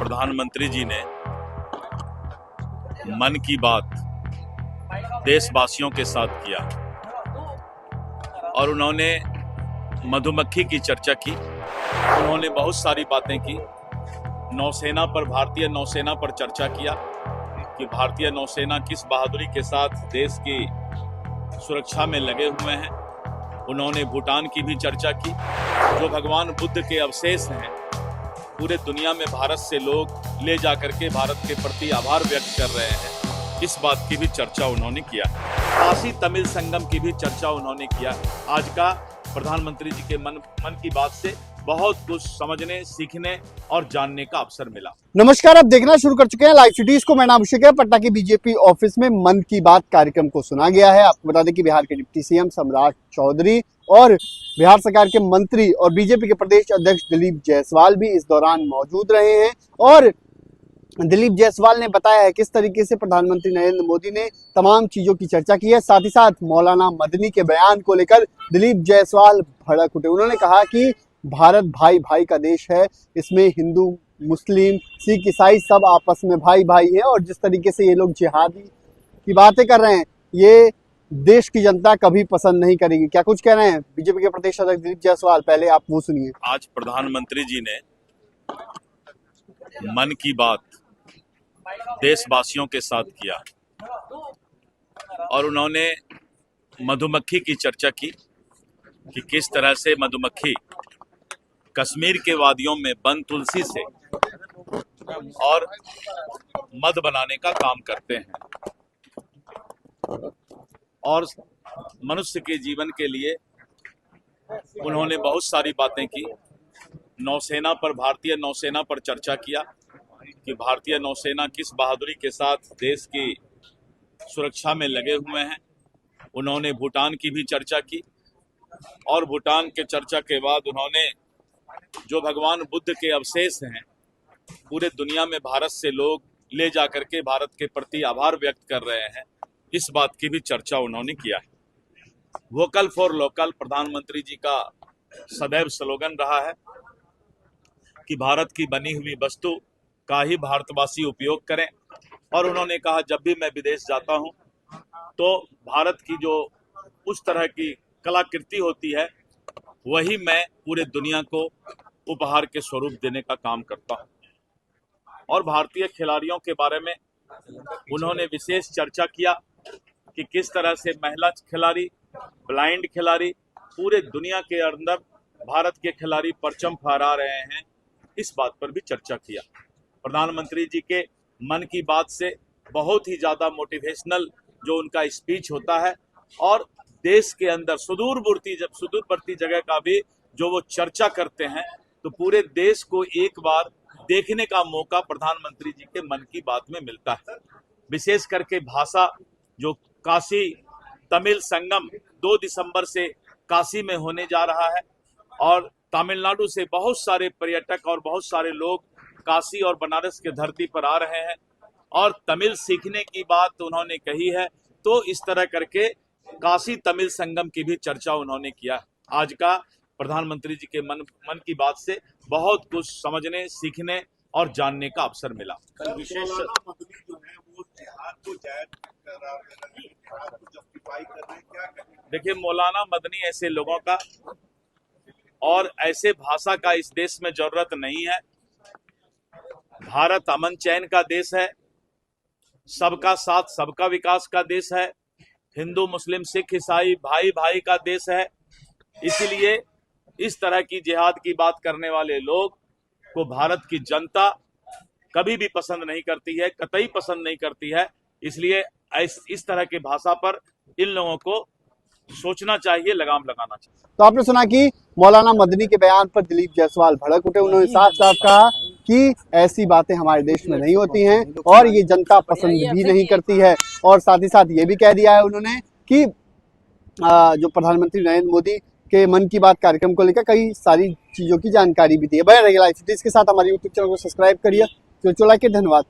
प्रधानमंत्री जी ने मन की बात देशवासियों के साथ किया और उन्होंने मधुमक्खी की चर्चा की। उन्होंने बहुत सारी बातें की। नौसेना पर, भारतीय नौसेना पर चर्चा किया कि भारतीय नौसेना किस बहादुरी के साथ देश की सुरक्षा में लगे हुए हैं। उन्होंने भूटान की भी चर्चा की। जो भगवान बुद्ध के अवशेष हैं, पूरे दुनिया में भारत से लोग ले जाकर के भारत के प्रति आभार व्यक्त कर रहे हैं, इस बात की भी चर्चा उन्होंने किया। काशी तमिल संगम की भी चर्चा उन्होंने किया। आज का प्रधानमंत्री जी के मन की बात से बहुत कुछ समझने, सीखने और जानने का अवसर मिला। नमस्कार, आप देखना शुरू कर चुके हैं लाइव सिटीज को। मैं नाम अभिषेक है। पटना की बीजेपी ऑफिस में मन की बात कार्यक्रम को सुना गया है। आपको बता दें कि बिहार के डिप्टी सीएम सम्राट चौधरी और बिहार सरकार के मंत्री और बीजेपी के प्रदेश अध्यक्ष दिलीप जायसवाल भी इस दौरान मौजूद रहे हैं। और दिलीप जायसवाल ने बताया है किस तरीके से प्रधानमंत्री नरेंद्र मोदी ने तमाम चीजों की चर्चा की है। साथ ही साथ मौलाना मदनी के बयान को लेकर दिलीप जायसवाल भड़क उठे। उन्होंने कहा कि भारत भाई भाई का देश है, इसमें हिंदू, मुस्लिम, सिख, ईसाई सब आपस में भाई भाई है। और जिस तरीके से ये लोग जिहादी की बातें कर रहे हैं, ये देश की जनता कभी पसंद नहीं करेगी। क्या कुछ कह रहे हैं बीजेपी के प्रदेश अध्यक्ष दिलीप जायसवाल, पहले आप वो सुनिए। आज प्रधानमंत्री जी ने मन की बात देशवासियों के साथ किया और उन्होंने मधुमक्खी की चर्चा की कि किस तरह से मधुमक्खी कश्मीर के वादियों में बन तुलसी से और मध बनाने का काम करते हैं और मनुष्य के जीवन के लिए उन्होंने बहुत सारी बातें की। नौसेना पर, भारतीय नौसेना पर चर्चा किया कि भारतीय नौसेना किस बहादुरी के साथ देश की सुरक्षा में लगे हुए हैं। उन्होंने भूटान की भी चर्चा की और भूटान के चर्चा के बाद उन्होंने जो भगवान बुद्ध के अवशेष हैं, पूरे दुनिया में भारत से लोग ले जाकर के भारत के प्रति आभार व्यक्त कर रहे हैं, इस बात की भी चर्चा उन्होंने किया है। वोकल फॉर लोकल प्रधानमंत्री जी का सदैव स्लोगन रहा है कि भारत की बनी हुई वस्तु का ही भारतवासी उपयोग करें। और उन्होंने कहा जब भी मैं विदेश जाता हूं तो भारत की जो उस तरह की कलाकृति होती है, वही मैं पूरे दुनिया को उपहार के स्वरूप देने का काम करता हूं। और भारतीय खिलाड़ियों के बारे में उन्होंने विशेष चर्चा किया कि किस तरह से महिला खिलाड़ी, ब्लाइंड खिलाड़ी, पूरे दुनिया के अंदर भारत के खिलाड़ी परचम फहरा रहे हैं, इस बात पर भी चर्चा किया। प्रधानमंत्री जी के मन की बात से बहुत ही ज़्यादा मोटिवेशनल जो उनका स्पीच होता है और देश के अंदर सुदूरवर्ती जगह का भी जो वो चर्चा करते हैं, तो पूरे देश को एक बार देखने का मौका प्रधानमंत्री जी के मन की बात में मिलता है। विशेष करके भाषा, जो काशी तमिल संगम 2 दिसंबर से काशी में होने जा रहा है और तमिलनाडु से बहुत सारे पर्यटक और बहुत सारे लोग काशी और बनारस के धरती पर आ रहे हैं और तमिल सीखने की बात उन्होंने कही है। तो इस तरह करके काशी तमिल संगम की भी चर्चा उन्होंने किया। आज का प्रधानमंत्री जी के मन की बात से बहुत कुछ समझने, सीखने और जानने का अवसर मिला। कल विशेष देखिए, मौलाना मदनी ऐसे लोगों का और ऐसे भाषा का इस देश में जरूरत नहीं है। भारत अमन चैन का देश है, सबका साथ सबका विकास का देश है, हिंदू, मुस्लिम, सिख, ईसाई भाई भाई का देश है। इसीलिए इस तरह की जिहाद की बात करने वाले लोग को भारत की जनता कभी भी पसंद नहीं करती है, कतई पसंद नहीं करती है। इसलिए इस तरह की भाषा पर इन लोगों को सोचना चाहिए, लगाम लगाना चाहिए। तो आपने सुना कि मौलाना मदनी के बयान पर दिलीप जायसवाल भड़क उठे। उन्होंने साफ साफ कहा कि ऐसी बातें हमारे देश में नहीं होती हैं और ये जनता पसंद भी नहीं करती है। और साथ ही साथ ये भी कह दिया है उन्होंने कि जो प्रधानमंत्री नरेंद्र मोदी के मन की बात कार्यक्रम को लेकर कई सारी चीजों की जानकारी भी दी है। बने रहिए लाइव सिटीज के साथ। हमारे यूट्यूब चैनल को सब्सक्राइब करिए। तो लाइक, धन्यवाद।